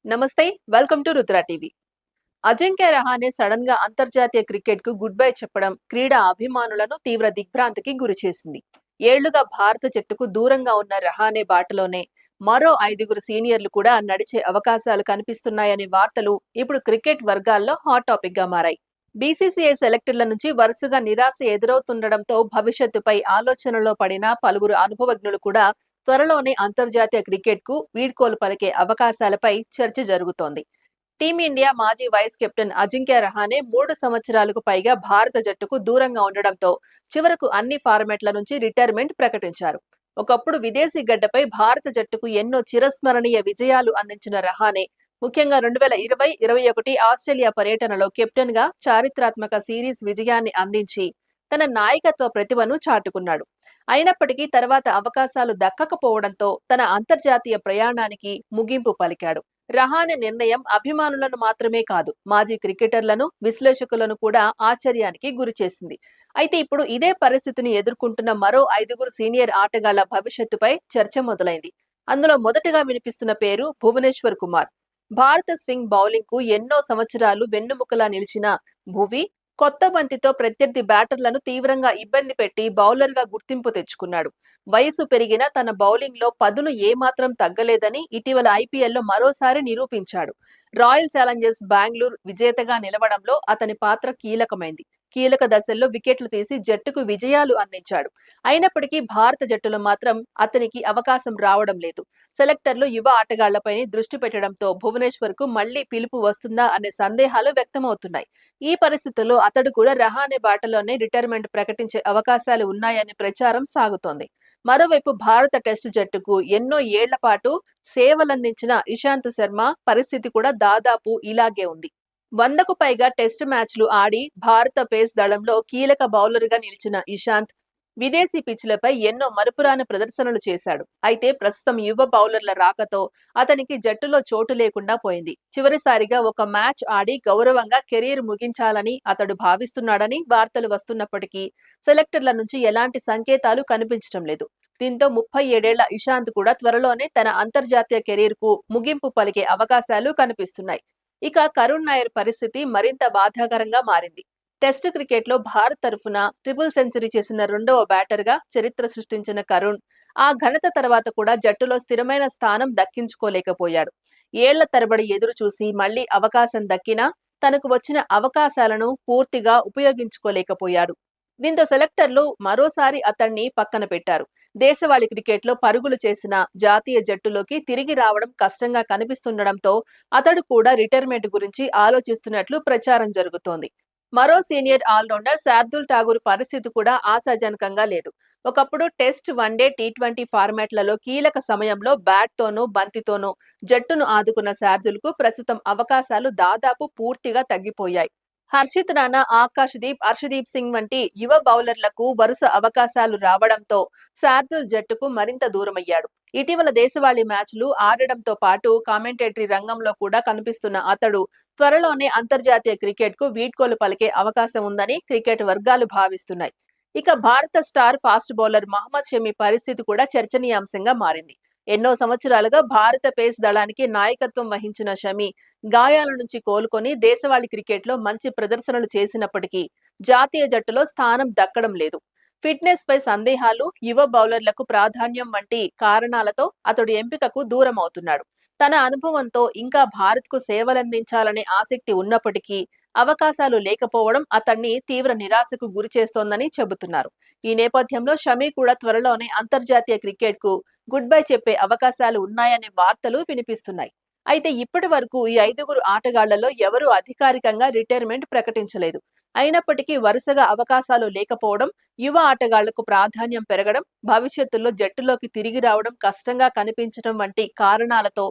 నమస్తే. Welcome to Rudra TV. Ajinkya Rahane sudden గా అంతర్జాతీయ క్రికెట్ కు గుడ్ బై చెప్పడం క్రీడా అభిమానులను తీవ్ర దిగ్భ్రాంతికి గురిచేసింది. ఏళ్లుగా భారత జట్టుకు దూరంగా ఉన్న రహానే బాటలోనే మరో 5గురు సీనియర్లు కూడా నడిచే అవకాశాలు కనిపిస్తున్నాయనే వార్తలు ఇప్పుడు క్రికెట్ వర్గాల్లో హాట్ టాపిక్ గా మారాయి. బీసీసీఐ సెలెక్టర్ల నుంచి వరుసగా నిరాశ ఎదురవుతుండటంతో భవిష్యత్తుపై ఆలోచనలో పడిన పలువురు అనుభవజ్ఞులు కూడా త్వరలోనే అంతర్జాతీయ క్రికెట్ కు వీడ్కోలు పలికే అవకాశాలపై చర్చ జరుగుతోంది. టీమిండియా మాజీ వైస్ కెప్టెన్ అజింక్య రహానే 3 సంవత్సరాలకు పైగా భారత జట్టుకు దూరంగా ఉండడంతో చివరకు అన్ని ఫార్మాట్ల నుంచి రిటైర్మెంట్ ప్రకటించారు. ఒకప్పుడు విదేశీ గడ్డపై భారత జట్టుకు ఎన్నో చిరస్మరణీయ విజయాలు అందించిన రహానే ముఖ్యంగా 2020-21 ఆస్ట్రేలియా పర్యటనలో కెప్టెన్ గా చారిత్రాత్మక సిరీస్ విజయాన్ని అందించి తన నాయకత్వ ప్రతిభను చాటుకున్నాడు. అయినప్పటికీ తర్వాత అవకాశాలు దక్కకపోవడంతో తన అంతర్జాతీయ ప్రయాణానికి ముగింపు పలికాడు. రహానే నిర్ణయం అభిమానులను మాత్రమే కాదు, మాజీ క్రికెటర్లను, విశ్లేషకులను కూడా ఆశ్చర్యానికి గురిచేసింది. అయితే ఇప్పుడు ఇదే పరిస్థితిని ఎదుర్కొంటున్న మరో 5గురు సీనియర్ ఆటగాళ్ల భవిష్యత్తుపై చర్చ మొదలైంది. అందులో మొదటగా వినిపిస్తున్న పేరు భువనేశ్వర్ కుమార్. భారత స్వింగ్ బౌలింగ్ కు ఎన్నో సంవత్సరాలు వెన్నుముకలా నిలిచిన భువి కొత్త బంతితో ప్రత్యర్థి బ్యాటర్లను తీవ్రంగా ఇబ్బంది పెట్టి బౌలర్ గా గుర్తింపు తెచ్చుకున్నాడు. వయసు పెరిగిన తన బౌలింగ్ లో పదును ఏమాత్రం తగ్గలేదని ఇటీవల ఐపీఎల్లో మరోసారి నిరూపించాడు. రాయల్ ఛాలెంజర్స్ బెంగళూరు విజేతగా నిలవడంలో అతని పాత్ర కీలకమైంది. కీలక దశల్లో వికెట్లు తీసి జట్టుకు విజయాలు అందించాడు. అయినప్పటికీ భారత జట్టులో మాత్రం అతనికి అవకాశం రావడం లేదు. సెలెక్టర్లు యువ ఆటగాళ్లపై దృష్టి పెట్టడంతో భువనేశ్వర్ కు మళ్లీ పిలుపు వస్తుందా అనే సందేహాలు వ్యక్తమవుతున్నాయి. ఈ పరిస్థితుల్లో అతడు కూడా రహానే బాటలోనే రిటైర్మెంట్ ప్రకటించే అవకాశాలు ఉన్నాయనే ప్రచారం సాగుతోంది. మరోవైపు భారత టెస్టు జట్టుకు ఎన్నో ఏళ్ల పాటు సేవలందించిన ఇషాంత్ శర్మ పరిస్థితి కూడా దాదాపు ఇలాగే ఉంది. 100కు పైగా టెస్టు మ్యాచ్లు ఆడి భారత పేస్ దళంలో కీలక బౌలర్గా నిలిచిన ఇషాంత్ విదేశీ పిచ్లపై ఎన్నో మరుపురాని ప్రదర్శనలు చేశాడు. అయితే ప్రస్తుతం యువ బౌలర్ల రాకతో అతనికి జట్టులో చోటు లేకుండా పోయింది. చివరిసారిగా ఒక మ్యాచ్ ఆడి గౌరవంగా కెరీర్ ముగించాలని అతడు భావిస్తున్నాడని వార్తలు వస్తున్నప్పటికీ సెలెక్టర్ల నుంచి ఎలాంటి సంకేతాలు కనిపించడం లేదు. దీంతో 37 ఏళ్ల ఇషాంత్ కూడా త్వరలోనే తన అంతర్జాతీయ కెరీర్ కు ముగింపు పలికే అవకాశాలు కనిపిస్తున్నాయి. ఇక కరుణ్ నాయర్ పరిస్థితి మరింత బాధాకరంగా మారింది. టెస్టు క్రికెట్ లో భారత్ తరఫున ట్రిపుల్ సెంచరీ చేసిన రెండవ బ్యాటర్ గా చరిత్ర సృష్టించిన కరుణ్ ఆ ఘనత తర్వాత కూడా జట్టులో స్థిరమైన స్థానం దక్కించుకోలేకపోయాడు. ఏళ్ల తరబడి ఎదురు చూసి మళ్లీ అవకాశం దక్కినా తనకు వచ్చిన అవకాశాలను పూర్తిగా ఉపయోగించుకోలేకపోయాడు. దీంతో సెలెక్టర్లు మరోసారి అతన్ని పక్కన పెట్టారు. దేశవాళీ క్రికెట్ లో పరుగులు చేసిన జాతీయ జట్టులోకి తిరిగి రావడం కష్టంగా కనిపిస్తుండటంతో అతడు కూడా రిటైర్మెంట్ గురించి ఆలోచిస్తున్నట్లు ప్రచారం జరుగుతోంది. మరో సీనియర్ ఆల్రౌండర్ శార్దుల్ ఠాగూర్ పరిస్థితి కూడా ఆశాజనకంగా లేదు. ఒకప్పుడు టెస్ట్, వన్డే, టీ20 ఫార్మాట్లలో కీలక సమయంలో బ్యాట్ తోనూ బంతితోనూ జట్టును ఆదుకున్న శార్దుల్ కు ప్రస్తుతం అవకాశాలు దాదాపు పూర్తిగా తగ్గిపోయాయి. హర్షిత్ రాణా, ఆకాశ్దీప్, అర్షదీప్ సింగ్ వంటి యువ బౌలర్లకు వరుస అవకాశాలు రావడంతో శార్దుల్ జట్టుకు మరింత దూరమయ్యాడు. ఇటీవల దేశవాళీ మ్యాచ్లు ఆడడంతో పాటు కామెంటేటరీ రంగంలో కూడా కనిపిస్తున్న అతడు త్వరలోనే అంతర్జాతీయ క్రికెట్ కు వీడ్కోలు పలికే అవకాశం ఉందని క్రికెట్ వర్గాలు భావిస్తున్నాయి. ఇక భారత star fast bowler Mohammed Shami పరిస్థితి కూడా చర్చనీయాంశంగా మారింది. ఎన్నో సంవత్సరాలుగా భారత పేస్ దళానికి నాయకత్వం వహించిన షమి గాయాల నుంచి కోలుకొని దేశవాళీ క్రికెట్ లో మంచి ప్రదర్శనలు చేసినప్పటికీ జాతీయ జట్టులో స్థానం దక్కడం లేదు. ఫిట్నెస్ పై సందేహాలు, యువ బౌలర్లకు ప్రాధాన్యం వంటి కారణాలతో అతడు ఎంపికకు దూరం అవుతున్నాడు. తన అనుభవంతో ఇంకా భారత్ కు సేవలందించాలనే ఆసక్తి ఉన్నప్పటికీ అవకాశాలు లేకపోవడం అతన్ని తీవ్ర నిరాశకు గురి చేస్తోందని చెబుతున్నారు. ఈ నేపథ్యంలో షమి కూడా త్వరలోనే అంతర్జాతీయ క్రికెట్ కు గుడ్ బై చెప్పే అవకాశాలు ఉన్నాయనే వార్తలు వినిపిస్తున్నాయి. అయితే ఇప్పటి వరకు ఈ 5గురు ఆటగాళ్లలో ఎవరూ అధికారికంగా రిటైర్మెంట్ ప్రకటించలేదు. అయినప్పటికీ వరుసగా అవకాశాలు లేకపోవడం, యువ ఆటగాళ్లకు ప్రాధాన్యం పెరగడం, భవిష్యత్తులో జట్టులోకి తిరిగి రావడం కష్టంగా కనిపించడం వంటి కారణాలతో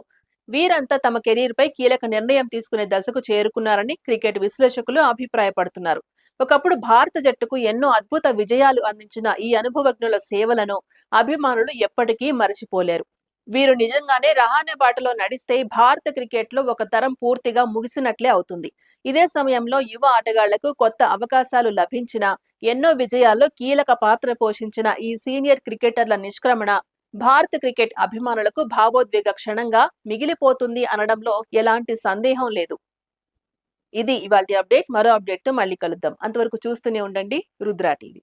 వీరంతా తమ కెరీర్ పై కీలక నిర్ణయం తీసుకునే దశకు చేరుకున్నారని క్రికెట్ విశ్లేషకులు అభిప్రాయపడుతున్నారు. ఒకప్పుడు భారత జట్టుకు ఎన్నో అద్భుత విజయాలు అందించిన ఈ అనుభవజ్ఞుల సేవలను అభిమానులు ఎప్పటికీ మరచిపోలేరు. వీరు నిజంగానే రహానే బాటలో నడిస్తే భారత క్రికెట్ లో ఒక తరం పూర్తిగా ముగిసినట్లే అవుతుంది. ఇదే సమయంలో యువ ఆటగాళ్లకు కొత్త అవకాశాలు లభించినా ఎన్నో విజయాల్లో కీలక పాత్ర పోషించిన ఈ సీనియర్ క్రికెటర్ల నిష్క్రమణ భారత క్రికెట్ అభిమానులకు భావోద్వేగ క్షణంగా మిగిలిపోతుంది అనడంలో ఎలాంటి సందేహం లేదు. ఇది ఇవాల్టి అప్డేట్. మరో అప్డేట్‌తో మళ్ళీ కలుద్దాం. అంతవరకు చూస్తూనే ఉండండి రుద్ర టీవీ.